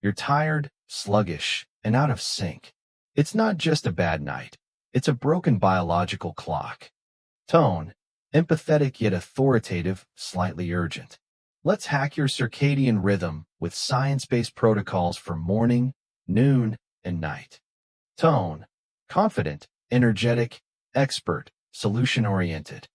You're tired, sluggish, and out of sync. It's not just a bad night. It's a broken biological clock. Tone, empathetic yet authoritative, slightly urgent. Let's hack your circadian rhythm with science-based protocols for morning, noon, and night. Tone, confident, energetic, expert, solution-oriented.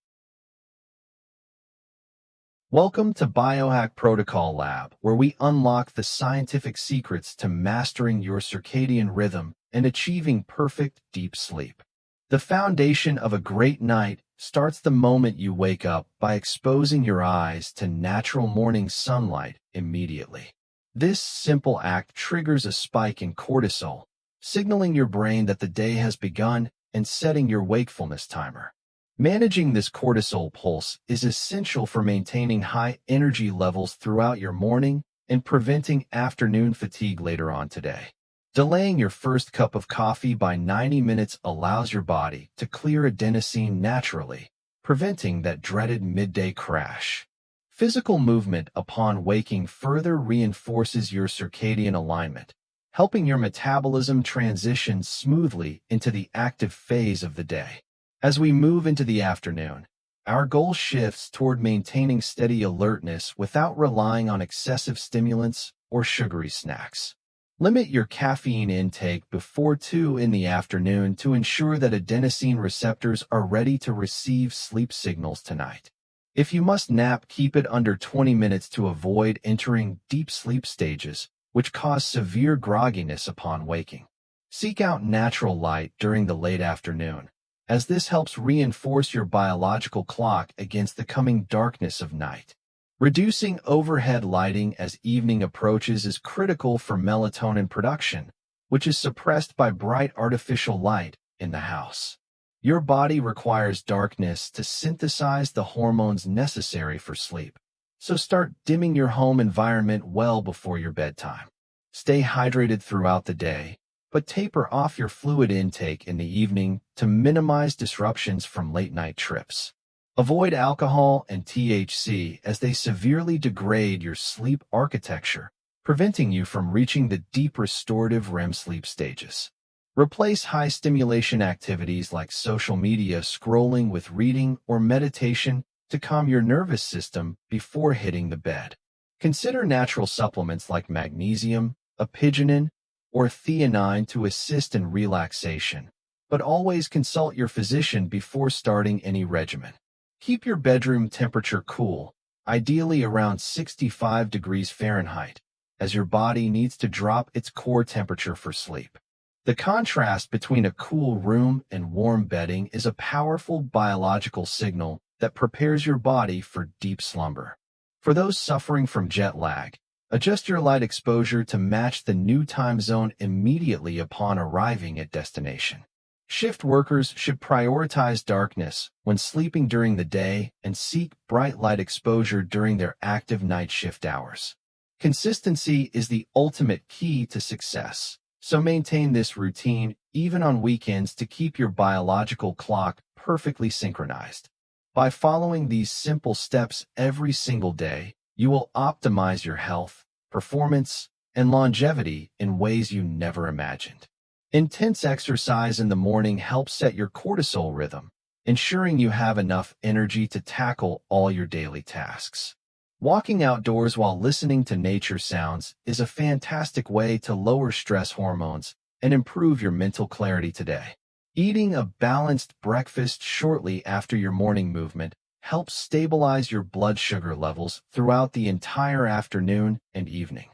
Welcome to Biohack Protocol Lab, where we unlock the scientific secrets to mastering your circadian rhythm and achieving perfect deep sleep. The foundation of a great night starts the moment you wake up by exposing your eyes to natural morning sunlight immediately. This simple act triggers a spike in cortisol, signaling your brain that the day has begun and setting your wakefulness timer. Managing this cortisol pulse is essential for maintaining high energy levels throughout your morning and preventing afternoon fatigue later on today. Delaying your first cup of coffee by 90 minutes allows your body to clear adenosine naturally, preventing that dreaded midday crash. Physical movement upon waking further reinforces your circadian alignment, helping your metabolism transition smoothly into the active phase of the day. As we move into the afternoon, our goal shifts toward maintaining steady alertness without relying on excessive stimulants or sugary snacks. Limit your caffeine intake before 2 in the afternoon to ensure that adenosine receptors are ready to receive sleep signals tonight. If you must nap, keep it under 20 minutes to avoid entering deep sleep stages, which cause severe grogginess upon waking. Seek out natural light during the late afternoon, as this helps reinforce your biological clock against the coming darkness of night. Reducing overhead lighting as evening approaches is critical for melatonin production, which is suppressed by bright artificial light in the house. Your body requires darkness to synthesize the hormones necessary for sleep, so start dimming your home environment well before your bedtime. Stay hydrated throughout the day, but taper off your fluid intake in the evening to minimize disruptions from late-night trips. Avoid alcohol and THC as they severely degrade your sleep architecture, preventing you from reaching the deep restorative REM sleep stages. Replace high-stimulation activities like social media scrolling with reading or meditation to calm your nervous system before hitting the bed. Consider natural supplements like magnesium, apigenin, or theanine to assist in relaxation, but always consult your physician before starting any regimen. Keep your bedroom temperature cool, ideally around 65 degrees Fahrenheit, as your body needs to drop its core temperature for sleep. The contrast between a cool room and warm bedding is a powerful biological signal that prepares your body for deep slumber. For those suffering from jet lag, adjust your light exposure to match the new time zone immediately upon arriving at destination. Shift workers should prioritize darkness when sleeping during the day and seek bright light exposure during their active night shift hours. Consistency is the ultimate key to success, so maintain this routine even on weekends to keep your biological clock perfectly synchronized. By following these simple steps every single day, you will optimize your health, performance, and longevity in ways you never imagined. Intense exercise in the morning helps set your cortisol rhythm, ensuring you have enough energy to tackle all your daily tasks. Walking outdoors while listening to nature sounds is a fantastic way to lower stress hormones and improve your mental clarity today. Eating a balanced breakfast shortly after your morning movement helps stabilize your blood sugar levels throughout the entire afternoon and evening.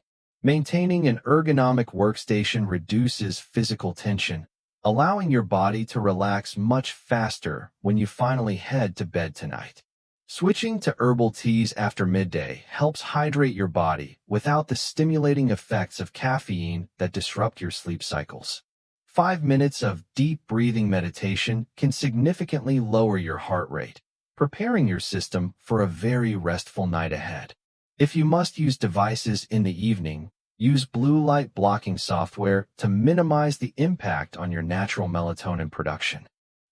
Maintaining an ergonomic workstation reduces physical tension, allowing your body to relax much faster when you finally head to bed tonight. Switching to herbal teas after midday helps hydrate your body without the stimulating effects of caffeine that disrupt your sleep cycles. 5 minutes of deep breathing meditation can significantly lower your heart rate, preparing your system for a very restful night ahead. If you must use devices in the evening, use blue light blocking software to minimize the impact on your natural melatonin production.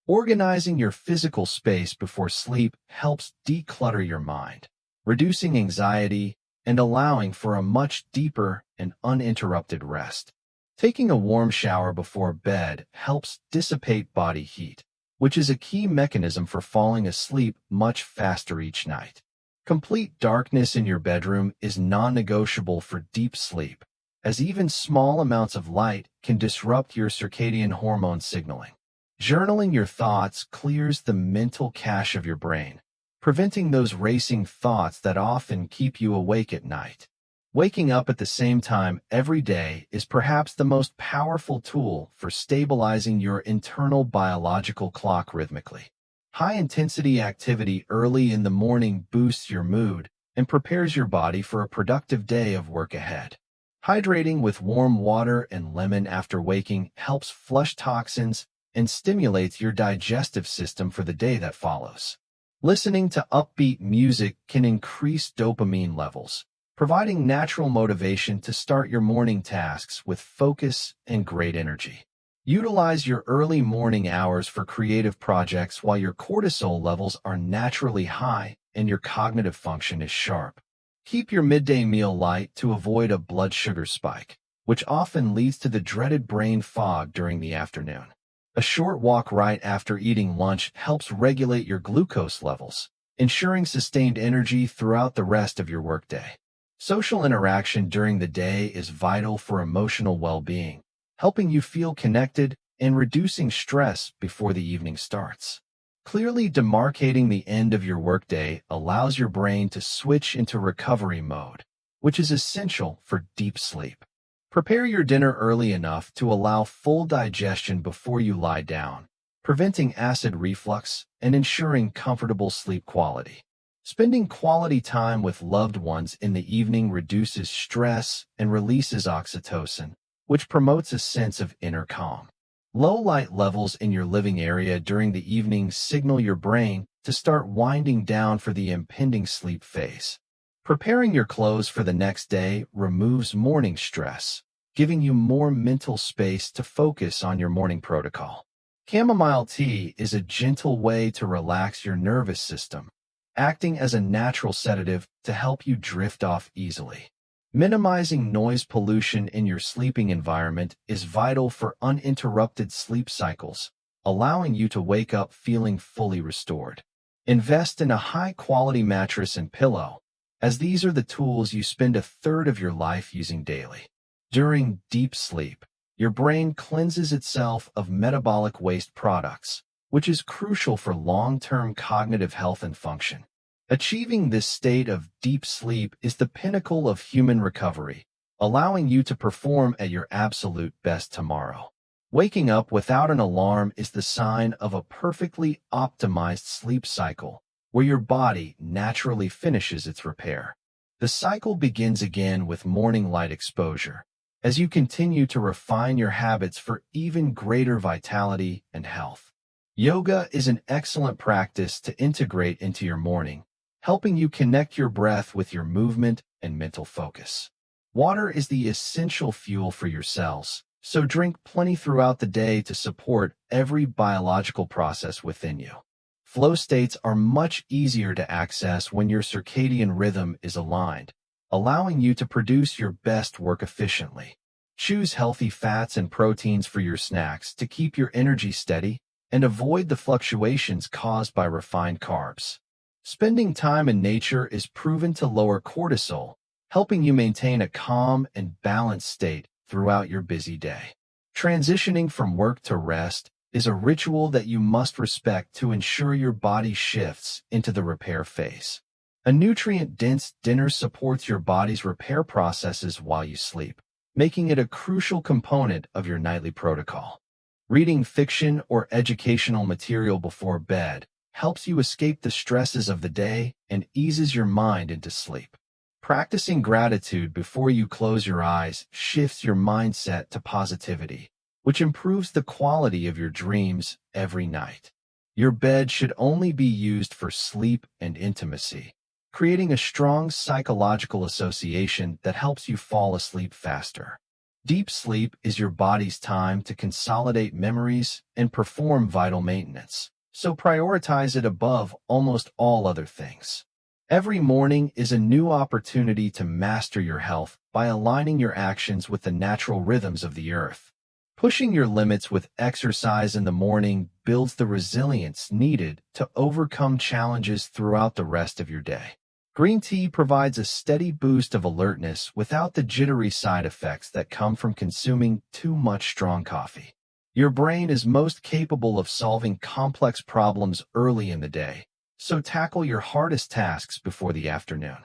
Organizing your physical space before sleep helps declutter your mind, reducing anxiety and allowing for a much deeper and uninterrupted rest. Taking a warm shower before bed helps dissipate body heat, which is a key mechanism for falling asleep much faster each night. Complete darkness in your bedroom is non-negotiable for deep sleep, as even small amounts of light can disrupt your circadian hormone signaling. Journaling your thoughts clears the mental cache of your brain, preventing those racing thoughts that often keep you awake at night. Waking up at the same time every day is perhaps the most powerful tool for stabilizing your internal biological clock rhythmically. High-intensity activity early in the morning boosts your mood and prepares your body for a productive day of work ahead. Hydrating with warm water and lemon after waking helps flush toxins and stimulates your digestive system for the day that follows. Listening to upbeat music can increase dopamine levels, providing natural motivation to start your morning tasks with focus and great energy. Utilize your early morning hours for creative projects while your cortisol levels are naturally high and your cognitive function is sharp. Keep your midday meal light to avoid a blood sugar spike, which often leads to the dreaded brain fog during the afternoon. A short walk right after eating lunch helps regulate your glucose levels, ensuring sustained energy throughout the rest of your workday. Social interaction during the day is vital for emotional well-being, helping you feel connected and reducing stress before the evening starts. Clearly demarcating the end of your workday allows your brain to switch into recovery mode, which is essential for deep sleep. Prepare your dinner early enough to allow full digestion before you lie down, preventing acid reflux and ensuring comfortable sleep quality. Spending quality time with loved ones in the evening reduces stress and releases oxytocin, which promotes a sense of inner calm. Low light levels in your living area during the evening signal your brain to start winding down for the impending sleep phase. Preparing your clothes for the next day removes morning stress, giving you more mental space to focus on your morning protocol. Chamomile tea is a gentle way to relax your nervous system, acting as a natural sedative to help you drift off easily. Minimizing noise pollution in your sleeping environment is vital for uninterrupted sleep cycles, allowing you to wake up feeling fully restored. Invest in a high-quality mattress and pillow, as these are the tools you spend a third of your life using daily. During deep sleep, your brain cleanses itself of metabolic waste products, which is crucial for long-term cognitive health and function. Achieving this state of deep sleep is the pinnacle of human recovery, allowing you to perform at your absolute best tomorrow. Waking up without an alarm is the sign of a perfectly optimized sleep cycle, where your body naturally finishes its repair. The cycle begins again with morning light exposure, as you continue to refine your habits for even greater vitality and health. Yoga is an excellent practice to integrate into your morning, helping you connect your breath with your movement and mental focus. Water is the essential fuel for your cells, so drink plenty throughout the day to support every biological process within you. Flow states are much easier to access when your circadian rhythm is aligned, allowing you to produce your best work efficiently. Choose healthy fats and proteins for your snacks to keep your energy steady and avoid the fluctuations caused by refined carbs. Spending time in nature is proven to lower cortisol, helping you maintain a calm and balanced state throughout your busy day. Transitioning from work to rest is a ritual that you must respect to ensure your body shifts into the repair phase. A nutrient-dense dinner supports your body's repair processes while you sleep, making it a crucial component of your nightly protocol. Reading fiction or educational material before bed helps you escape the stresses of the day and eases your mind into sleep. Practicing gratitude before you close your eyes shifts your mindset to positivity, which improves the quality of your dreams every night. Your bed should only be used for sleep and intimacy, creating a strong psychological association that helps you fall asleep faster. Deep sleep is your body's time to consolidate memories and perform vital maintenance, so prioritize it above almost all other things. Every morning is a new opportunity to master your health by aligning your actions with the natural rhythms of the earth. Pushing your limits with exercise in the morning builds the resilience needed to overcome challenges throughout the rest of your day. Green tea provides a steady boost of alertness without the jittery side effects that come from consuming too much strong coffee. Your brain is most capable of solving complex problems early in the day, so tackle your hardest tasks before the afternoon.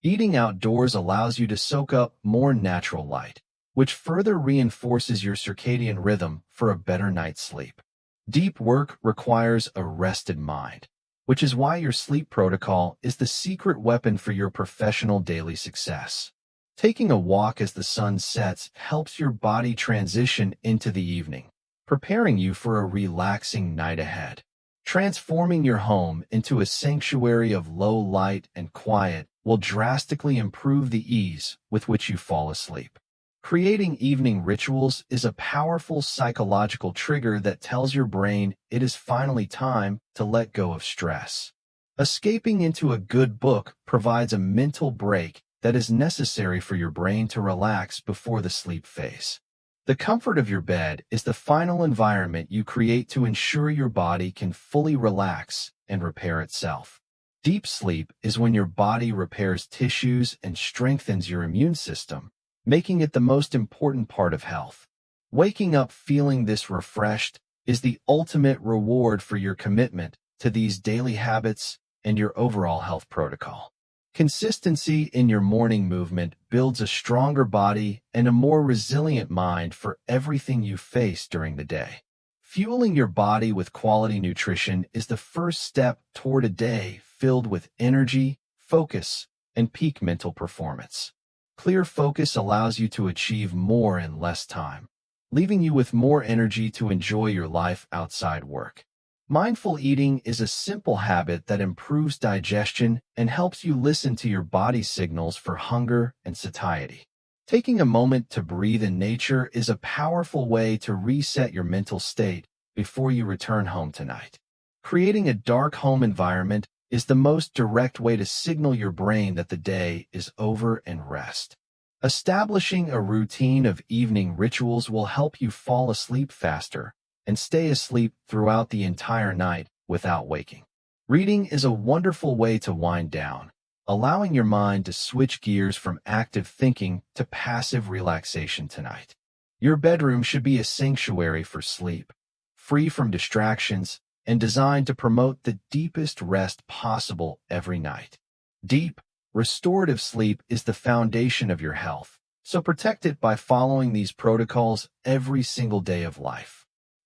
Eating outdoors allows you to soak up more natural light, which further reinforces your circadian rhythm for a better night's sleep. Deep work requires a rested mind, which is why your sleep protocol is the secret weapon for your professional daily success. Taking a walk as the sun sets helps your body transition into the evening, preparing you for a relaxing night ahead. Transforming your home into a sanctuary of low light and quiet will drastically improve the ease with which you fall asleep. Creating evening rituals is a powerful psychological trigger that tells your brain it is finally time to let go of stress. Escaping into a good book provides a mental break that is necessary for your brain to relax before the sleep phase. The comfort of your bed is the final environment you create to ensure your body can fully relax and repair itself. Deep sleep is when your body repairs tissues and strengthens your immune system, making it the most important part of health. Waking up feeling this refreshed is the ultimate reward for your commitment to these daily habits and your overall health protocol. Consistency in your morning movement builds a stronger body and a more resilient mind for everything you face during the day. Fueling your body with quality nutrition is the first step toward a day filled with energy, focus, and peak mental performance. Clear focus allows you to achieve more in less time, leaving you with more energy to enjoy your life outside work. Mindful eating is a simple habit that improves digestion and helps you listen to your body's signals for hunger and satiety. Taking a moment to breathe in nature is a powerful way to reset your mental state before you return home tonight. Creating a dark home environment is the most direct way to signal your brain that the day is over and rest. Establishing a routine of evening rituals will help you fall asleep faster and stay asleep throughout the entire night without waking. Reading is a wonderful way to wind down, allowing your mind to switch gears from active thinking to passive relaxation tonight. Your bedroom should be a sanctuary for sleep, free from distractions, and designed to promote the deepest rest possible every night. Deep, restorative sleep is the foundation of your health, so protect it by following these protocols every single day of life.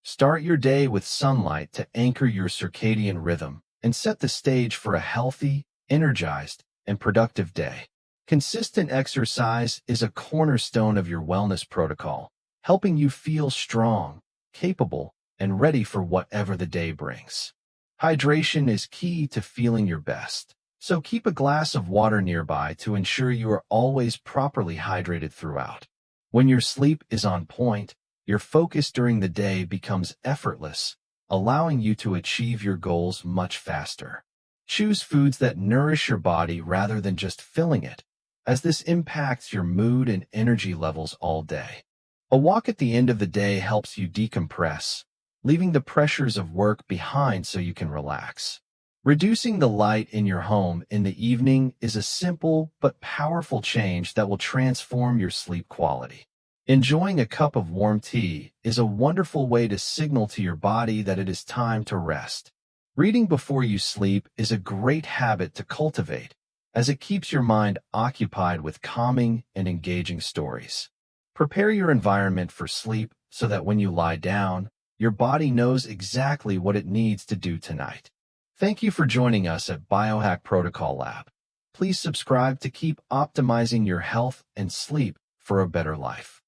Start your day with sunlight to anchor your circadian rhythm and set the stage for a healthy, energized, and productive day. Consistent exercise is a cornerstone of your wellness protocol, helping you feel strong, capable, and ready for whatever the day brings. Hydration is key to feeling your best, so keep a glass of water nearby to ensure you are always properly hydrated throughout. When your sleep is on point, your focus during the day becomes effortless, allowing you to achieve your goals much faster. Choose foods that nourish your body rather than just filling it, as this impacts your mood and energy levels all day. A walk at the end of the day helps you decompress, leaving the pressures of work behind so you can relax. Reducing the light in your home in the evening is a simple but powerful change that will transform your sleep quality. Enjoying a cup of warm tea is a wonderful way to signal to your body that it is time to rest. Reading before you sleep is a great habit to cultivate, as it keeps your mind occupied with calming and engaging stories. Prepare your environment for sleep so that when you lie down, your body knows exactly what it needs to do tonight. Thank you for joining us at Biohack Protocol Lab. Please subscribe to keep optimizing your health and sleep for a better life.